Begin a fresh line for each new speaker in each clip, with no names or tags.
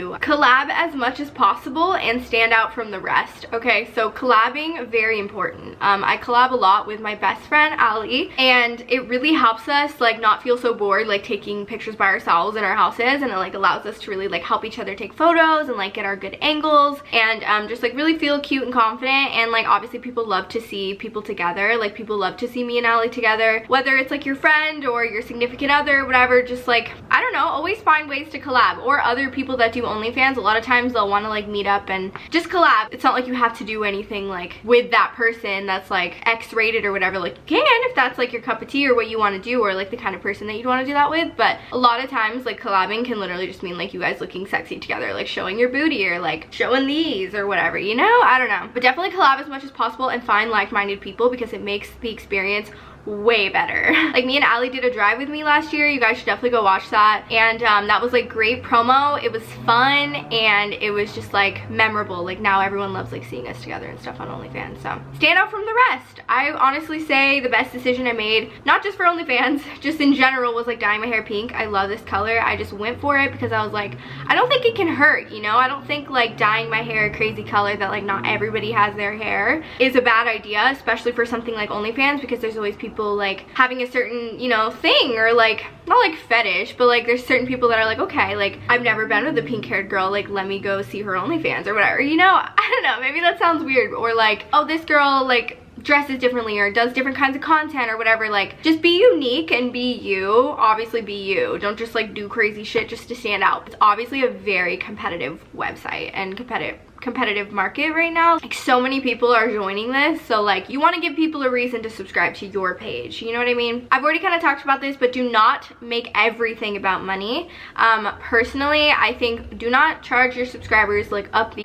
collab as much as possible and stand out from the rest. Okay, so collabing, very important. I collab a lot with my best friend Ali, and it really helps us like not feel so bored like taking pictures by ourselves in our houses, and it like allows us to really like help each other take photos and like get our good angles and just like really feel cute and confident. And like obviously people love to see people together, like people love to see me and Ali together, whether it's like your friend or your significant other, whatever. Just like, I don't know, always find ways to collab, or other people that do Onlyfans. A lot of times they'll want to like meet up and just collab. It's not like you have to do anything like with that person that's like X-rated or whatever. Like you can if that's like your cup of tea or what you want to do, or like the kind of person that you'd want to do that with. But a lot of times like collabing can literally just mean like you guys looking sexy together, like showing your booty or like showing these or whatever, you know? I don't know. But definitely collab as much as possible and find like-minded people, because it makes the experience way better. Like me and Ali did a drive with me last year. You guys should definitely go watch that. And that was like great promo. It was fun and it was just like memorable. Like now everyone loves like seeing us together and stuff on OnlyFans. So stand out from the rest. I honestly say the best decision I made, not just for OnlyFans, just in general, was like dyeing my hair pink. I love this color. I just went for it because I was like, I don't think it can hurt, you know? I don't think like dyeing my hair a crazy color that like not everybody has their hair is a bad idea, especially for something like OnlyFans, because there's always people like having a certain, you know, thing, or like not like fetish, but like there's certain people that are like, okay, like I've never been with a pink haired girl, like let me go see her OnlyFans or whatever, you know? I don't know, maybe that sounds weird. Or like, oh, this girl like dresses differently or does different kinds of content or whatever. Like just be unique and be you. Obviously be you. Don't just like do crazy shit just to stand out. It's obviously a very competitive website and competitive market right now. Like so many people are joining this, so like you want to give people a reason to subscribe to your page, you know what I mean? I've already kind of talked about this, but do not make everything about money. Personally, I think do not charge your subscribers like up the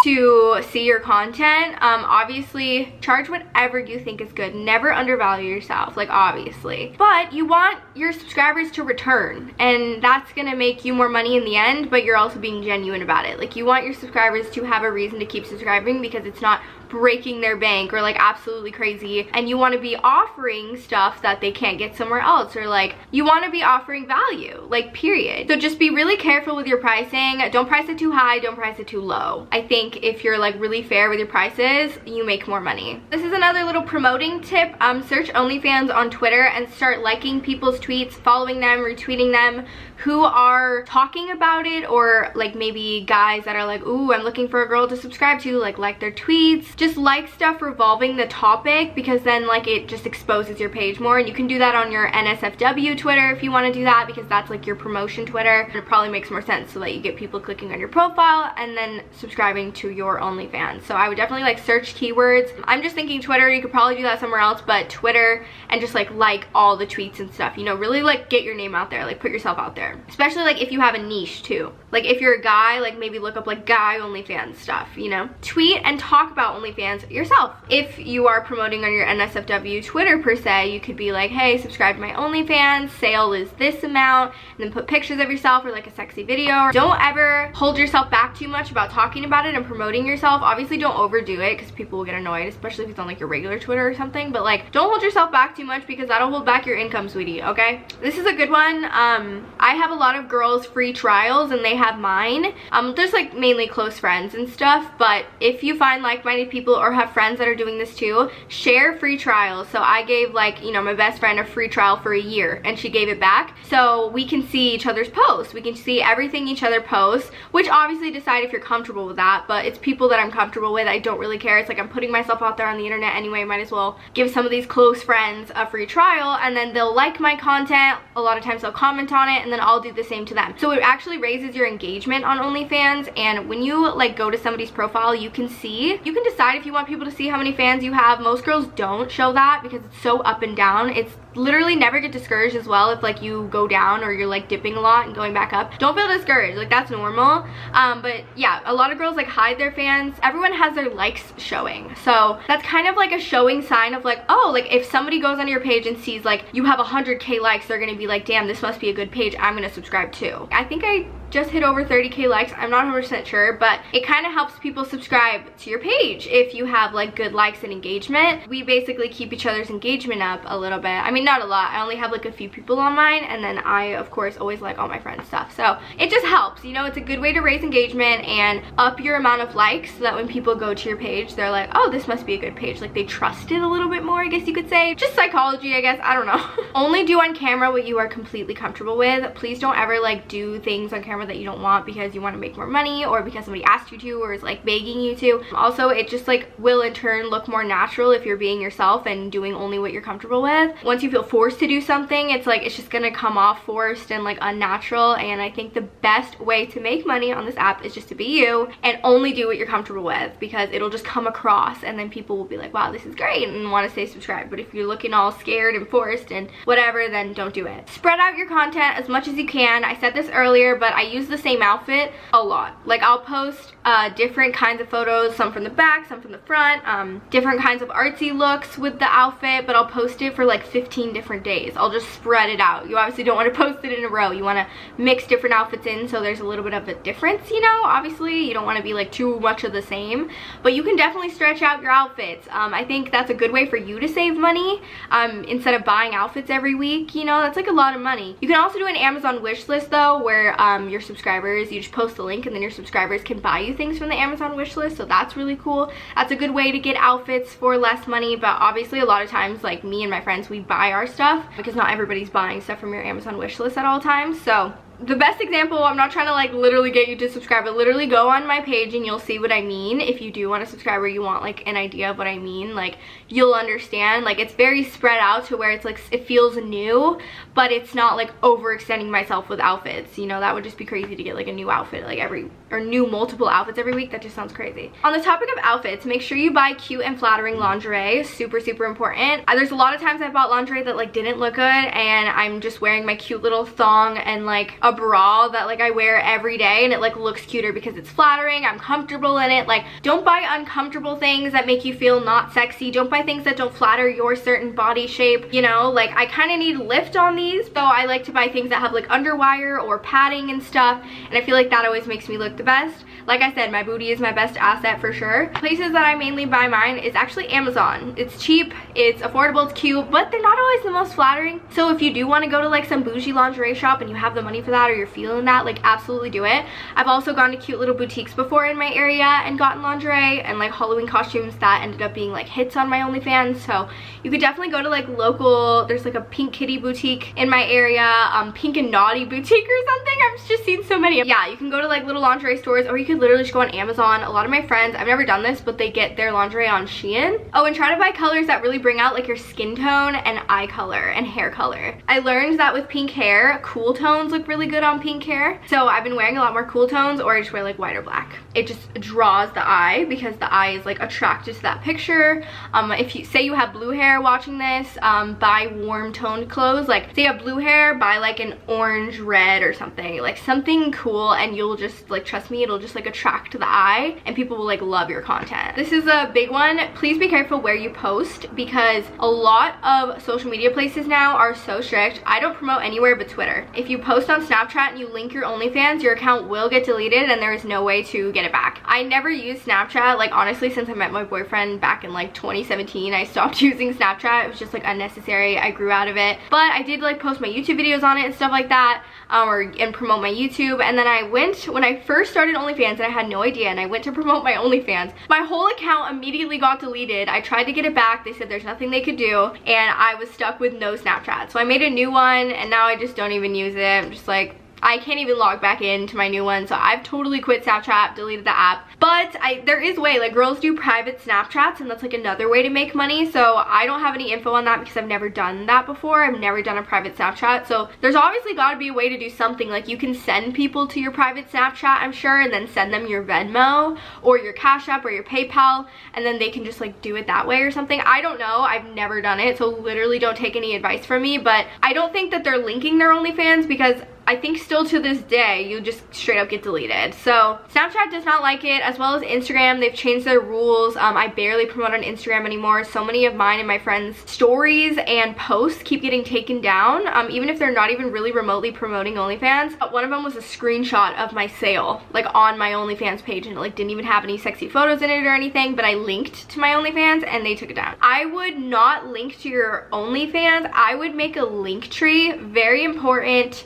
to see your content. Obviously charge whatever you think is good. Never undervalue yourself, like obviously, but you want your subscribers to return, and that's gonna make you more money in the end, but you're also being genuine about it. Like you want your subscribers to have a reason to keep subscribing, because it's not breaking their bank or like absolutely crazy, and you want to be offering stuff that they can't get somewhere else, or like you want to be offering value, like period. So just be really careful with your pricing. Don't price it too high, don't price it too low. I think if you're like really fair with your prices, you make more money. This is another little promoting tip. Search OnlyFans on Twitter and start liking people's tweets, following them, retweeting them who are talking about it, or like maybe guys that are like, ooh, I'm looking for a girl to subscribe to, like their tweets. Just like stuff revolving the topic, because then like it just exposes your page more. And you can do that on your NSFW Twitter if you want to do that, because that's like your promotion Twitter, and it probably makes more sense so that you get people clicking on your profile and then subscribing to your OnlyFans. So I would definitely like search keywords. I'm just thinking Twitter, you could probably do that somewhere else, but Twitter, and just like all the tweets and stuff, you know, really like get your name out there, like put yourself out there, especially like if you have a niche too. Like if you're a guy, like maybe look up like guy OnlyFans stuff, you know? Tweet and talk about OnlyFans yourself. If you are promoting on your NSFW Twitter per se, you could be like, hey, subscribe to my OnlyFans, sale is this amount, and then put pictures of yourself or like a sexy video. Don't ever hold yourself back too much about talking about it and promoting yourself. Obviously don't overdo it, because people will get annoyed, especially if it's on like your regular Twitter or something. But like don't hold yourself back too much, because that'll hold back your income, sweetie, okay? This is a good one. I have a lot of girls free trials, and they have mine. There's like mainly close friends and stuff, but if you find like-minded people or have friends that are doing this too, share free trials. So I gave like, you know, my best friend a free trial for a year, and she gave it back, so we can see each other's posts. We can see everything each other posts, which obviously decide if you're comfortable with that, but it's people that I'm comfortable with. I don't really care. It's like I'm putting myself out there on the internet anyway, might as well give some of these close friends a free trial, and then they'll like my content. A lot of times they'll comment on it, and then I'll do the same to them. So it actually raises your engagement on OnlyFans, and when you like go to somebody's profile, you can decide if you want people to see how many fans you have. Most girls don't show that because it's so up and down. It's literally never get discouraged as well if like you go down or you're like dipping a lot and going back up. Don't feel discouraged, like that's normal. But yeah, a lot of girls like hide their fans. Everyone has their likes showing, so that's kind of like a showing sign of like, oh, like if somebody goes on your page and sees like you have 100K likes, they're gonna be like, damn, this must be a good page, I'm gonna subscribe too. I think I just hit over 30k likes. I'm not 100% sure, but it kind of helps people subscribe to your page if you have like good likes and engagement. We basically keep each other's engagement up a little bit. I mean, not a lot. I only have like a few people on mine, and then I of course always like all my friends' stuff. So it just helps, you know. It's a good way to raise engagement and up your amount of likes so that when people go to your page, they're like, oh, this must be a good page. Like they trust it a little bit more, I guess you could say. Just psychology, I guess. I don't know. Only do on camera what you are completely comfortable with. Please don't ever like do things on camera that you don't want because you want to make more money or because somebody asked you to or is like begging you to. Also, it just like will in turn look more natural if you're being yourself and doing only what you're comfortable with. Once you feel forced to do something, it's like it's just gonna come off forced and like unnatural. And I think the best way to make money on this app is just to be you and only do what you're comfortable with, because it'll just come across and then people will be like, wow, this is great, and want to stay subscribed. But if you're looking all scared and forced and whatever, then don't do it. Spread out your content as much as you can. I said this earlier, but I use the same outfit a lot. Like I'll post different kinds of photos, some from the back, some from the front, different kinds of artsy looks with the outfit, but I'll post it for like 15 different days. I'll just spread it out. You obviously don't want to post it in a row. You want to mix different outfits in so there's a little bit of a difference, you know. Obviously you don't want to be like too much of the same, but you can definitely stretch out your outfits. I think that's a good way for you to save money instead of buying outfits every week, you know. That's like a lot of money. You can also do an Amazon wish list though, where your subscribers, you just post the link and then your subscribers can buy you things from the Amazon wish list. So that's really cool. That's a good way to get outfits for less money. But obviously a lot of times, like me and my friends, we buy our stuff because not everybody's buying stuff from your Amazon wish list at all times. So the best example, I'm not trying to like literally get you to subscribe, but literally go on my page and you'll see what I mean. If you do want to subscribe or you want like an idea of what I mean, like you'll understand. Like it's very spread out to where it's like it feels new, but it's not like overextending myself with outfits, you know. That would just be crazy to get like a new outfit like new multiple outfits every week. That just sounds crazy. On the topic of outfits, make sure you buy cute and flattering lingerie. Super important. There's a lot of times I bought lingerie that like didn't look good, and I'm just wearing my cute little thong and like a bra that like I wear every day, and it like looks cuter because it's flattering. I'm comfortable in it. Like don't buy uncomfortable things that make you feel not sexy. Don't buy things that don't flatter your certain body shape, you know. Like I kind of need lift on these, so I like to buy things that have like underwire or padding and stuff, and I feel like that always makes me look the best. Like I said, my booty is my best asset for sure. Places that I mainly buy mine is actually Amazon. It's cheap, it's affordable, it's cute, but they're not always the most flattering. So if you do want to go to like some bougie lingerie shop and you have the money for that, or you're feeling that, like absolutely do it. I've also gone to cute little boutiques before in my area and gotten lingerie and like Halloween costumes that ended up being like hits on my OnlyFans. So you could definitely go to like local, there's like a Pink Kitty boutique in my area, Pink and Naughty boutique or something. I've just seen so many. Yeah, you can go to like little lingerie stores, or you could literally just go on Amazon. A lot of my friends, I've never done this, but they get their lingerie on Shein. Oh, and try to buy colors that really bring out like your skin tone and eye color and hair color. I learned that with pink hair, cool tones look really good on pink hair. So I've been wearing a lot more cool tones, or I just wear like white or black. It just draws the eye because the eye is like attracted to that picture. If you say you have blue hair watching this, buy warm toned clothes. Like say you have blue hair, buy like an orange red or something, like something cool, and you'll just like, trust me, it'll just like attract the eye and people will like love your content. This is a big one. Please be careful where you post, because a lot of social media places now are so strict. I don't promote anywhere but Twitter. If you post on Snapchat and you link your OnlyFans, your account will get deleted and there is no way to get it back. I never use Snapchat. Like honestly, since I met my boyfriend back in like 2017, I stopped using Snapchat. It was just like unnecessary. I grew out of it. But I did like post my YouTube videos on it and stuff like that, and promote my YouTube. And then I went, when I first started OnlyFans, and I had no idea, and I went to promote my OnlyFans, my whole account immediately got deleted. I tried to get it back. They said there's nothing they could do, and I was stuck with no Snapchat. So I made a new one, and now I just don't even use it. I'm just like, I can't even log back into my new one. So I've totally quit Snapchat, deleted the app. But there is a way, like girls do private Snapchats, and that's like another way to make money. So I don't have any info on that because I've never done that before. I've never done a private Snapchat. So there's obviously got to be a way to do something. Like you can send people to your private Snapchat, I'm sure, and then send them your Venmo or your Cash App or your PayPal, and then they can just like do it that way or something. I don't know. I've never done it. So literally don't take any advice from me. But I don't think that they're linking their OnlyFans, because I think still to this day, you just straight up get deleted. So Snapchat does not like it, as well as Instagram. They've changed their rules. I barely promote on Instagram anymore. So many of mine and my friends' stories and posts keep getting taken down, even if they're not even really remotely promoting OnlyFans. One of them was a screenshot of my sale, like on my OnlyFans page, and it like didn't even have any sexy photos in it or anything, but I linked to my OnlyFans and they took it down. I would not link to your OnlyFans. I would make a link tree. Very important. It's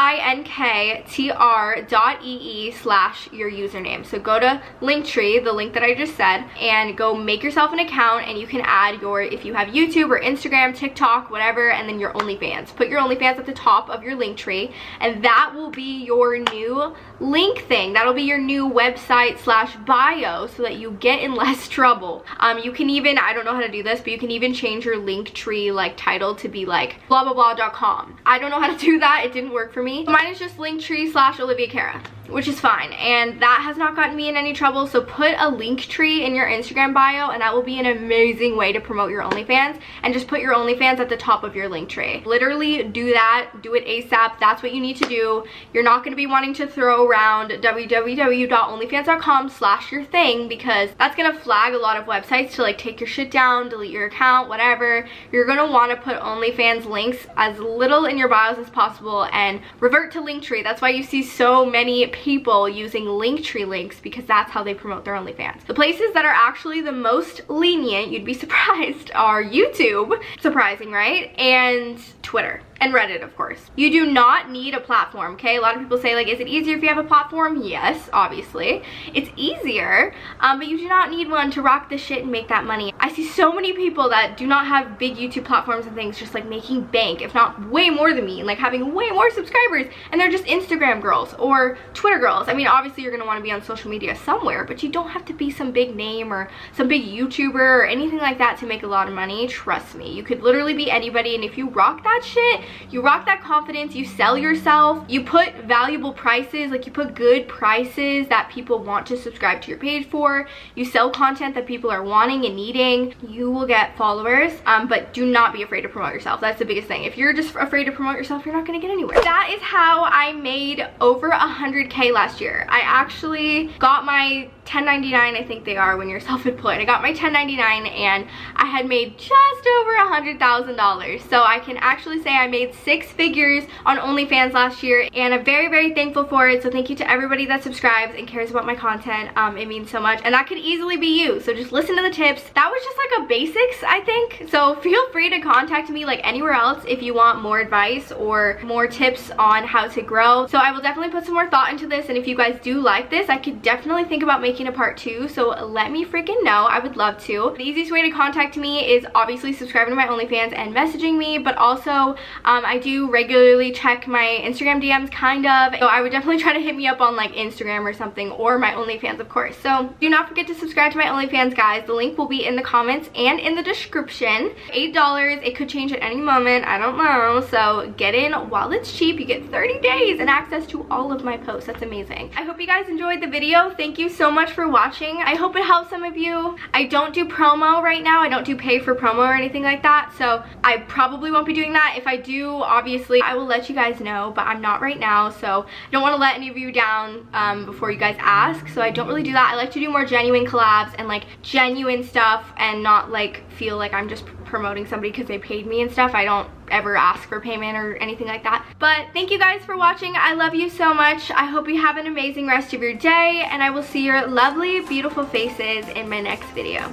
linktr.ee/your username. So go to Linktree, the link that I just said, and go make yourself an account, and you can add your, if you have YouTube or Instagram, TikTok, whatever, and then your OnlyFans. Put your OnlyFans at the top of your Linktree, and that will be your new link thing. That'll be your new website / bio, so that you get in less trouble. You can even, I don't know how to do this, but you can even change your Linktree like title to be like blah blah blah.com. I don't know how to do that. It didn't work for me. Mine is just Linktree / Olivia Cara, which is fine, and that has not gotten me in any trouble. So put a Linktree in your Instagram bio, and that will be an amazing way to promote your OnlyFans. And just put your OnlyFans at the top of your Linktree. Literally do that. Do it ASAP. That's what you need to do. You're not going to be wanting to throw around www.onlyfans.com/your-thing, because that's going to flag a lot of websites to like take your shit down, delete your account, whatever. You're going to want to put OnlyFans links as little in your bios as possible and revert to Linktree. That's why you see so many people using Linktree links, because that's how they promote their OnlyFans. The places that are actually the most lenient, you'd be surprised, are YouTube. Surprising, right? And Twitter. And Reddit, of course. You do not need a platform, okay? A lot of people say, like, is it easier if you have a platform? Yes, obviously. It's easier, but you do not need one to rock the shit and make that money. I see so many people that do not have big YouTube platforms and things just, like, making bank, if not way more than me, and, like, having way more subscribers, and they're just Instagram girls or Twitter girls. I mean, obviously, you're gonna wanna be on social media somewhere, but you don't have to be some big name or some big YouTuber or anything like that to make a lot of money. Trust me. You could literally be anybody, and if you rock that shit, you rock that confidence, you sell yourself, you put valuable prices, like you put good prices that people want to subscribe to your page for, you sell content that people are wanting and needing, you will get followers. But do not be afraid to promote yourself. That's the biggest thing. If you're just afraid to promote yourself, you're not gonna get anywhere. That is how I made over 100K last year. I actually got my 1099, I think they are when you're self-employed. I got my 1099 and I had made just over $100,000. So I can actually say I made 6 figures on OnlyFans last year, and I'm very, very thankful for it. So thank you to everybody that subscribes and cares about my content. It means so much, and that could easily be you. So just listen to the tips. That was just like a basics, I think. So feel free to contact me like anywhere else if you want more advice or more tips on how to grow. So I will definitely put some more thought into this, and if you guys do like this, I could definitely think about making a part 2. So let me freaking know. I would love to. The easiest way to contact me is obviously subscribing to my OnlyFans and messaging me, but also I do regularly check my Instagram DMs, kind of. So I would definitely try to hit me up on like Instagram or something, or my OnlyFans, of course. So do not forget to subscribe to my OnlyFans, guys. The link will be in the comments and in the description. $8. It could change at any moment. I don't know. So get in while it's cheap. You get 30 days and access to all of my posts. That's amazing. I hope you guys enjoyed the video. Thank you so much for watching. I hope it helps some of you. I don't do promo right now. I don't do pay for promo or anything like that. So I probably won't be doing that. If I do, obviously I will let you guys know, but I'm not right now. So I don't want to let any of you down before you guys ask. So I don't really do that. I like to do more genuine collabs and like genuine stuff, and not like feel like I'm just promoting somebody because they paid me and stuff. I don't ever ask for payment or anything like that. But thank you guys for watching. I love you so much. I hope you have an amazing rest of your day, and I will see your lovely, beautiful faces in my next video.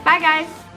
Bye, guys.